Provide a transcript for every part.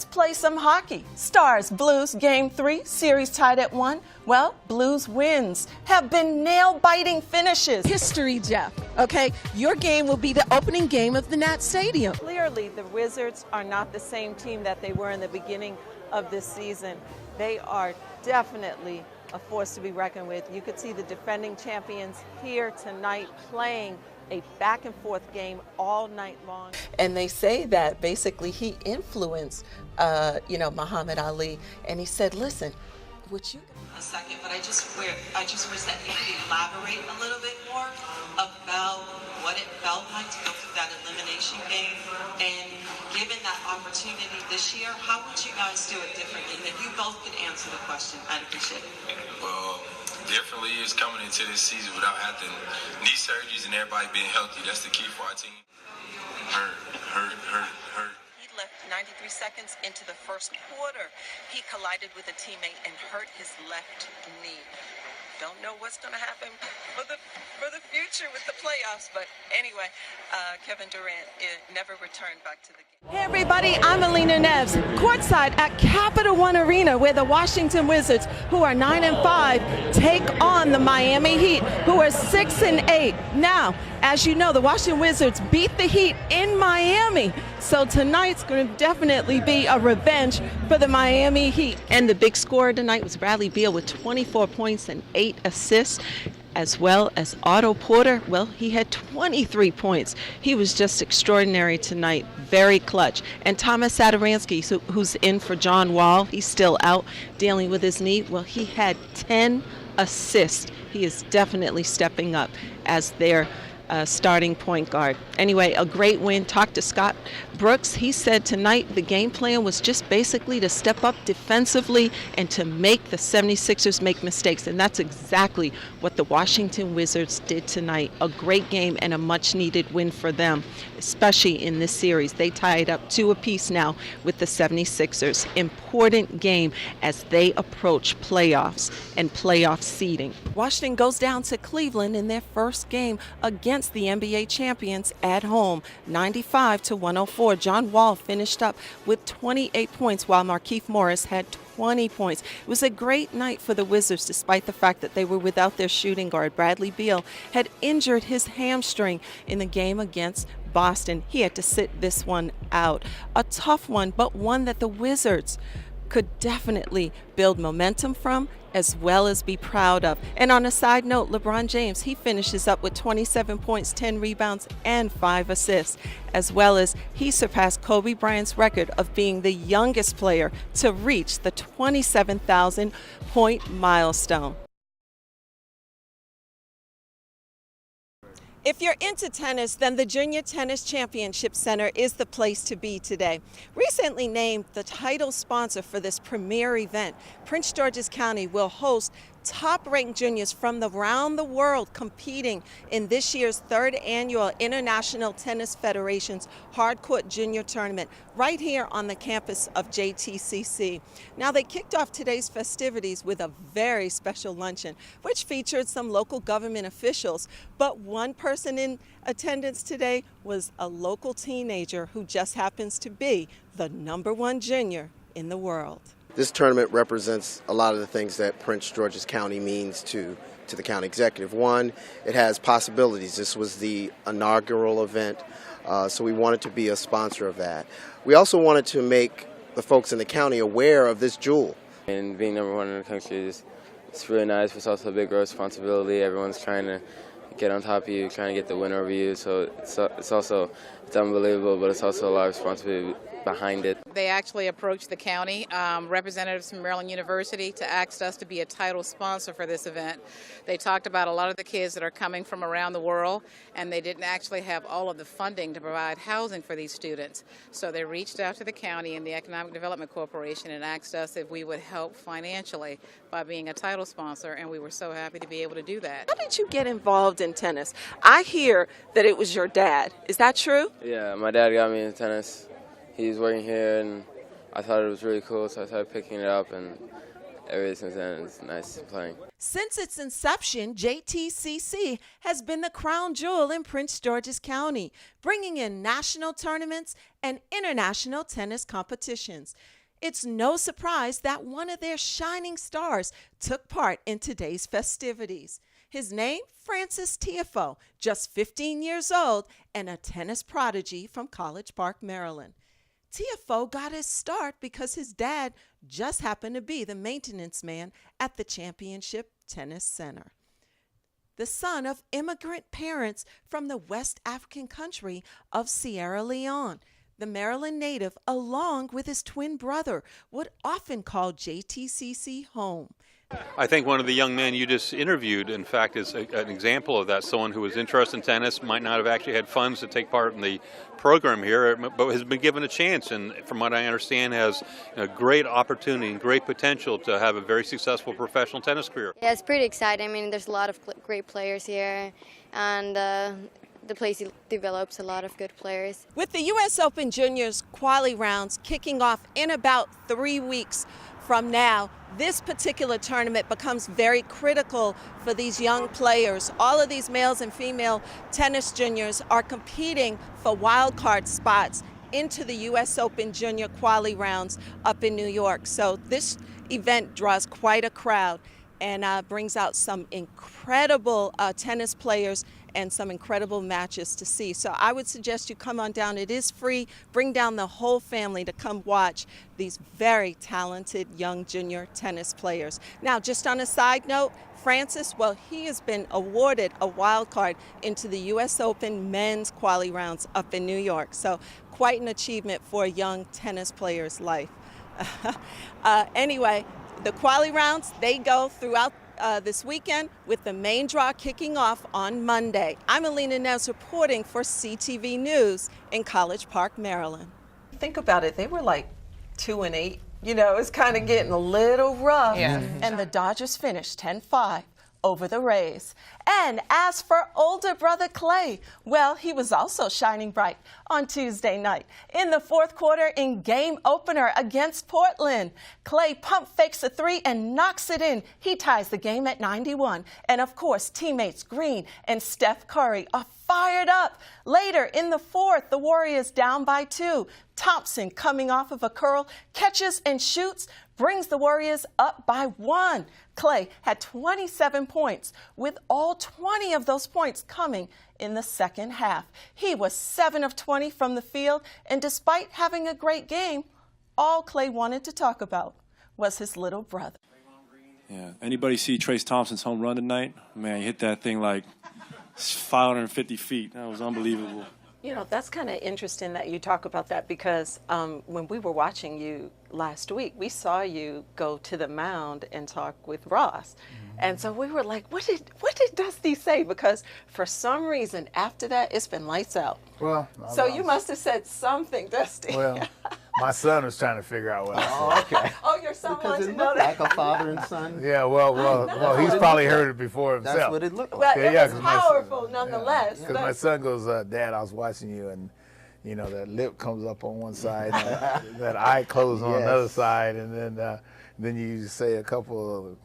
Let's play some hockey. Stars Blues Game 3, series tied at 1. Well, Blues wins have been nail-biting finishes. History, Jeff. Okay, your game will be the opening game of the Nat Stadium. Clearly, the Wizards are not the same team that they were in the beginning of this season. They are definitely a force to be reckoned with. You could see the defending champions here tonight playing a back-and-forth game all night long. And they say that basically he influenced, Muhammad Ali, and he said, listen, would you... A second, but I just wish that you could elaborate a little bit more about what it felt like to go through that elimination game, and given that opportunity this year, how would you guys do it differently? And if you both could answer the question, I'd appreciate it. Well, differently is coming into this season without having knee surgeries and everybody being healthy. That's the key for our team. Hurt. He left 93 seconds into the first quarter. He collided with a teammate and hurt his left knee. Don't know what's going to happen for the future with the playoffs, but anyway, Kevin Durant never returned back to the game. Hey everybody, I'm Alena Neves, courtside at Capital One Arena, where the Washington Wizards, who are 9-5, take on the Miami Heat, who are 6-8. Now, as you know, the Washington Wizards beat the Heat in Miami, so tonight's going to definitely be a revenge for the Miami Heat. And the big scorer tonight was Bradley Beal with 24 points and 8 assists, as well as Otto Porter. Well, he had 23 points. He was just extraordinary tonight, very clutch. And Thomas Satoransky, who's in for John Wall, he's still out dealing with his knee. Well, he had 10 assists. He is definitely stepping up as their starting point guard. Anyway, a great win. Talked to Scott Brooks. He said tonight the game plan was just basically to step up defensively and to make the 76ers make mistakes. And that's exactly what the Washington Wizards did tonight. A great game and a much needed win for them, especially in this series. They tied up 2 apiece now with the 76ers. Important game as they approach playoffs and playoff seeding. Washington goes down to Cleveland in their first game against the NBA champions at home, 95-104. John Wall finished up with 28 points while Markieff Morris had 20 points. It was a great night for the Wizards despite the fact that they were without their shooting guard. Bradley Beal had injured his hamstring in the game against Boston. He had to sit this one out. A tough one, but one that the Wizards could definitely build momentum from as well as be proud of. And on a side note, LeBron James, he finishes up with 27 points, 10 rebounds, and 5 assists, as well as he surpassed Kobe Bryant's record of being the youngest player to reach the 27,000 point milestone. If you're into tennis, then the Junior Tennis Championship Center is the place to be today. Recently named the title sponsor for this premier event, Prince George's County will host top-ranked juniors from around the world competing in this year's 3rd annual International Tennis Federation's Hardcourt Junior Tournament right here on the campus of JTCC. Now, they kicked off today's festivities with a very special luncheon, which featured some local government officials, but one person in attendance today was a local teenager who just happens to be the #1 junior in the world. This tournament represents a lot of the things that Prince George's County means to the county executive. One, it has possibilities. This was the inaugural event, so we wanted to be a sponsor of that. We also wanted to make the folks in the county aware of this jewel. And being #1 in the country it's really nice, but it's also a big responsibility. Everyone's trying to get on top of you, trying to get the win over you, so it's unbelievable, but it's also a lot of responsibility behind it. They actually approached the county, representatives from Maryland University, to ask us to be a title sponsor for this event. They talked about a lot of the kids that are coming from around the world, and they didn't actually have all of the funding to provide housing for these students. So they reached out to the county and the Economic Development Corporation and asked us if we would help financially by being a title sponsor, and we were so happy to be able to do that. How did you get involved in tennis? I hear that it was your dad. Is that true? Yeah, my dad got me into tennis. He was working here, and I thought it was really cool, so I started picking it up, and ever since then, it's nice playing. Since its inception, JTCC has been the crown jewel in Prince George's County, bringing in national tournaments and international tennis competitions. It's no surprise that one of their shining stars took part in today's festivities. His name, Francis Tiafoe, just 15 years old and a tennis prodigy from College Park, Maryland. Tiafoe got his start because his dad just happened to be the maintenance man at the Championship Tennis Center. The son of immigrant parents from the West African country of Sierra Leone, the Maryland native, along with his twin brother, would often call JTCC home. I think one of the young men you just interviewed, in fact, is an example of that. Someone who was interested in tennis, might not have actually had funds to take part in the program here, but has been given a chance, and from what I understand, has a great opportunity and great potential to have a very successful professional tennis career. Yeah, it's pretty exciting. I mean, there's a lot of great players here, and the place develops a lot of good players. With the U.S. Open Juniors quali rounds kicking off in about 3 weeks from now, this particular tournament becomes very critical for these young players. All of these males and female tennis juniors are competing for wild card spots into the U.S. Open Junior quali rounds up in New York. So this event draws quite a crowd and brings out some incredible tennis players and some incredible matches to see. So I would suggest you come on down. It is free. Bring down the whole family to come watch these very talented young junior tennis players. Now, just on a side note, Francis, well, he has been awarded a wild card into the U.S. Open men's quali rounds up in New York. So quite an achievement for a young tennis player's life. Anyway, the quali rounds, they go throughout this weekend, with the main draw kicking off on Monday. I'm Alena Neves reporting for CTV News in College Park, Maryland. Think about it, they were like 2-8. You know, it's kind of getting a little rough. Yeah. And the Dodgers finished 10-5 over the Rays. And as for older brother Clay, well, he was also shining bright on Tuesday night. In the fourth quarter in game opener against Portland, Clay pump fakes a three and knocks it in. He ties the game at 91. And of course, teammates Green and Steph Curry are fired up. Later in the fourth, the Warriors down by 2. Thompson, coming off of a curl, catches and shoots, brings the Warriors up by 1. Clay had 27 points, with all 20 of those points coming in the second half. He was 7 of 20 from the field, and despite having a great game, all Clay wanted to talk about was his little brother. Yeah. Anybody see Trace Thompson's home run tonight? Man, he hit that thing like 550 feet. That was unbelievable. You know, that's kind of interesting that you talk about that, because when we were watching you last week, we saw you go to the mound and talk with Ross. And so we were like, what did Dusty say? Because for some reason, after that, it's been lights out. Well, so you must have said something, Dusty. Well, my son was trying to figure out what I said. Okay. Oh, your son wants to know Because it that. looked like a father and son. Yeah, well, he's probably heard it before himself. That's what it looked like. Well, Yeah, it was powerful nonetheless. Because my son goes, Dad, I was watching you, and you know, that lip comes up on one side, and that eye closes on another side, and then you say a couple of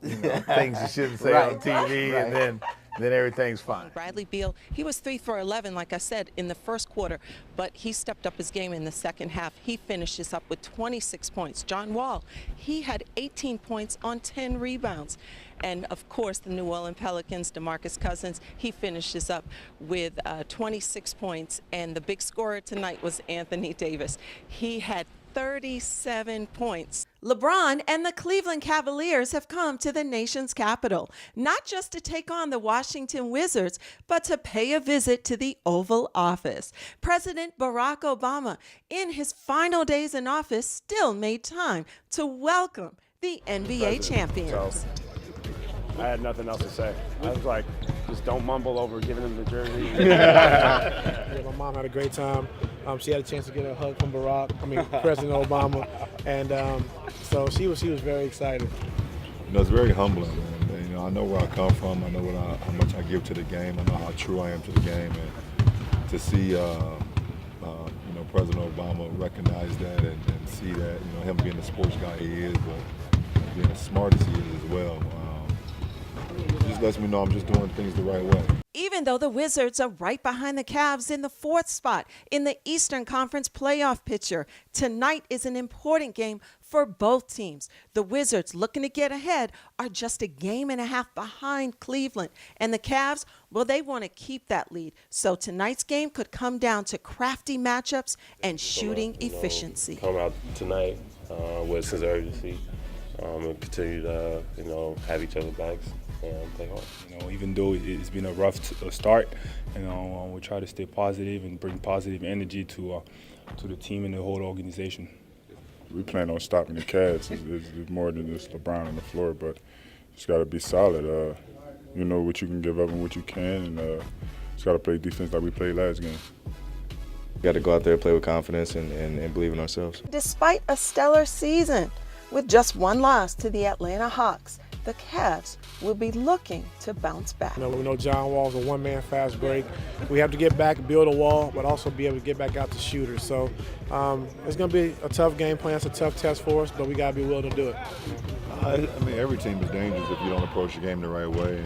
things you shouldn't say on TV, and then everything's fine. Bradley Beal, he was 3 for 11, like I said, in the first quarter, but he stepped up his game in the second half. He finishes up with 26 points. John Wall, he had 18 points on 10 rebounds. And of course, the New Orleans Pelicans, DeMarcus Cousins, he finishes up with 26 points. And the big scorer tonight was Anthony Davis. He had 37 points. LeBron and the Cleveland Cavaliers have come to the nation's capital, not just to take on the Washington Wizards, but to pay a visit to the Oval Office. President Barack Obama, in his final days in office, still made time to welcome the NBA champions. So, I had nothing else to say. I was like, just don't mumble over giving him the jersey. Yeah, my mom had a great time. She had a chance to get a hug from President Obama, and so she was very excited. You know, it's very humbling, man. You know, I know where I come from. I know how much I give to the game. I know how true I am to the game, and to see, you know, President Obama recognize that and see that, you know, him being the sports guy he is, but being as smart as he is as well. It just lets me know I'm just doing things the right way. Even though the Wizards are right behind the Cavs in the 4th spot in the Eastern Conference playoff picture, tonight is an important game for both teams. The Wizards, looking to get ahead, are just a game and a half behind Cleveland. And the Cavs, well, they want to keep that lead. So tonight's game could come down to crafty matchups and shooting efficiency. Come out tonight with a sense of urgency and continue to, have each other's backs and play hard. Even though it's been a rough start, we'll try to stay positive and bring positive energy to the team and the whole organization. We plan on stopping the Cavs. It's more than just LeBron on the floor, but it's got to be solid. You know what you can give up and what you can, and it's got to play defense like we played last game. We got to go out there, play with confidence, and believe in ourselves. Despite a stellar season, with just one loss to the Atlanta Hawks, the Cavs will be looking to bounce back. We know John Wall's a one-man fast break. We have to get back, build a wall, but also be able to get back out to shooters. So it's going to be a tough game plan. It's a tough test for us, but we got to be willing to do it. I mean, every team is dangerous if you don't approach the game the right way.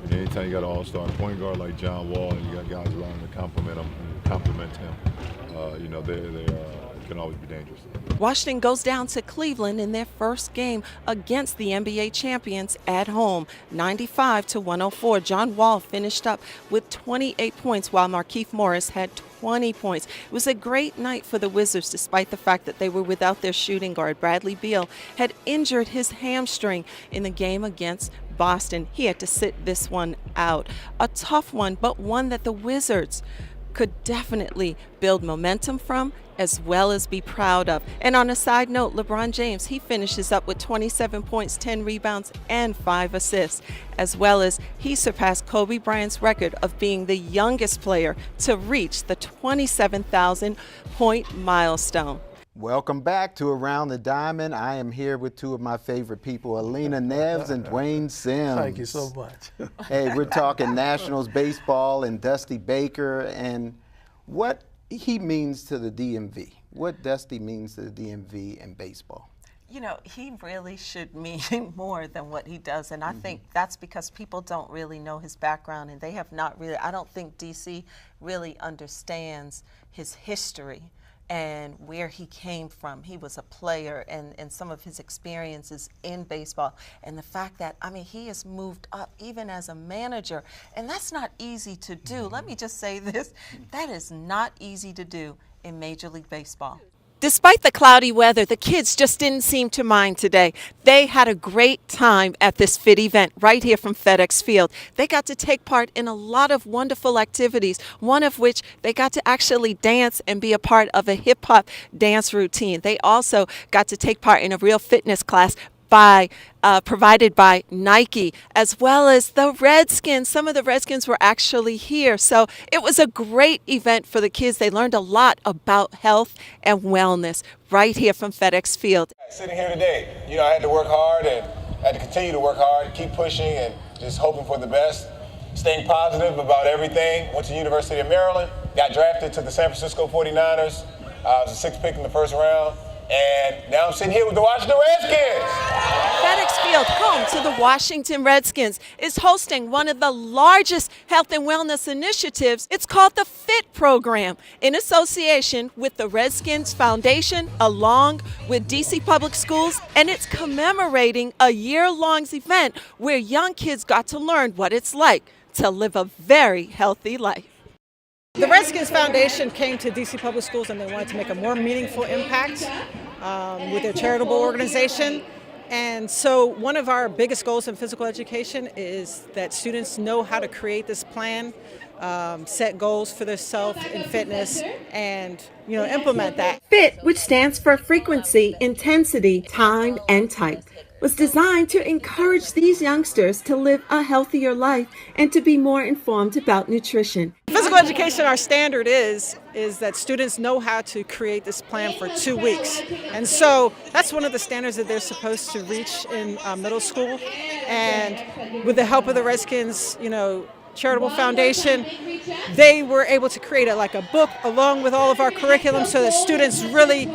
And anytime you got an all-star point guard like John Wall and you got guys around to complement him, they can always be dangerous. Washington goes down to Cleveland in their first game against the NBA champions at home, 95-104. John Wall finished up with 28 points while Markieff Morris had 20 points. It was a great night for the Wizards despite the fact that they were without their shooting guard. Bradley Beal had injured his hamstring in the game against Boston. He had to sit this one out. A tough one, but one that the Wizards could definitely build momentum from as well as be proud of. And on a side note, LeBron James, he finishes up with 27 points, 10 rebounds, and 5 assists, as well as he surpassed Kobe Bryant's record of being the youngest player to reach the 27,000 point milestone. Welcome back to Around the Diamond. I am here with two of my favorite people, Alena Neves and Dwayne Sims. Thank you so much. Hey, we're talking Nationals baseball and Dusty Baker and what he means to the DMV. What Dusty means to the DMV and baseball. You know, he really should mean more than what he does, and I think that's because people don't really know his background, and they have not really, I don't think DC really understands his history and where he came from. He was a player, and some of his experiences in baseball, and the fact that, I mean, he has moved up even as a manager, and that's not easy to do. Let me just say this, that is not easy to do in Major League Baseball. Despite the cloudy weather, the kids just didn't seem to mind today. They had a great time at this FIT event right here from FedEx Field. They got to take part in a lot of wonderful activities, one of which they got to actually dance and be a part of a hip-hop dance routine. They also got to take part in a real fitness class provided by Nike, as well as the Redskins. Some of the Redskins were actually here. So it was a great event for the kids. They learned a lot about health and wellness right here from FedEx Field. Sitting here today, I had to work hard and I had to continue to work hard, keep pushing and just hoping for the best, staying positive about everything. Went to the University of Maryland, got drafted to the San Francisco 49ers. I was the 6th pick in the first round. And now I'm sitting here with the Washington Redskins. FedEx Field, home to the Washington Redskins, is hosting one of the largest health and wellness initiatives. It's called the FIT program in association with the Redskins Foundation, along with DC Public Schools, and it's commemorating a year-long event where young kids got to learn what it's like to live a very healthy life. The Redskins Foundation came to DC Public Schools and they wanted to make a more meaningful impact with their charitable organization. And so one of our biggest goals in physical education is that students know how to create this plan, set goals for themselves in fitness, and implement that. FIT, which stands for frequency, intensity, time, and type, was designed to encourage these youngsters to live a healthier life and to be more informed about nutrition. Physical education, our standard is that students know how to create this plan for 2 weeks. And so that's one of the standards that they're supposed to reach in middle school. And with the help of the Redskins, Charitable Foundation, they were able to create a book along with all of our curriculum so that students really,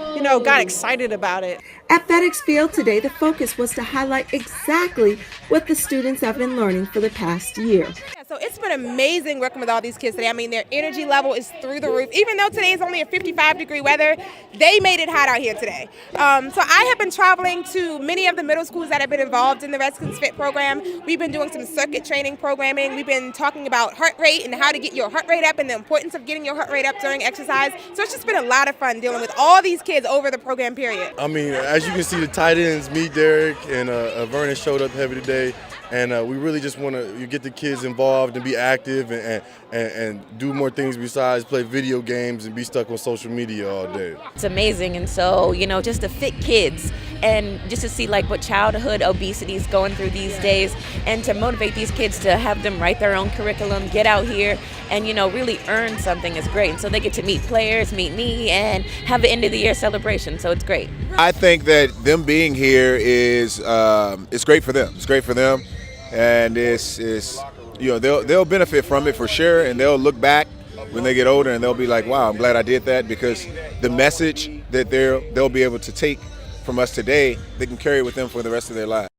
got excited about it. At FedEx Field today, the focus was to highlight exactly what the students have been learning for the past year. So it's been amazing working with all these kids today. I mean, their energy level is through the roof. Even though today is only a 55-degree weather, they made it hot out here today. So I have been traveling to many of the middle schools that have been involved in the Redskins Fit program. We've been doing some circuit training programming. We've been talking about heart rate and how to get your heart rate up and the importance of getting your heart rate up during exercise. So it's just been a lot of fun dealing with all these kids over the program period. I mean, as you can see, the tight ends, me, Derek, and Vernon showed up heavy today. And we really just want to get the kids involved and be active and do more things besides play video games and be stuck on social media all day. It's amazing. And so, just to fit kids and just to see what childhood obesity is going through these days and to motivate these kids to have them write their own curriculum, get out here and, really earn something is great. And so they get to meet players, meet me, and have the end of the year celebration. So it's great. I think that them being here is it's great for them. It's great for them. And they'll benefit from it for sure, and they'll look back when they get older and they'll be like, wow, I'm glad I did that, because the message that they'll be able to take from us today, they can carry with them for the rest of their lives.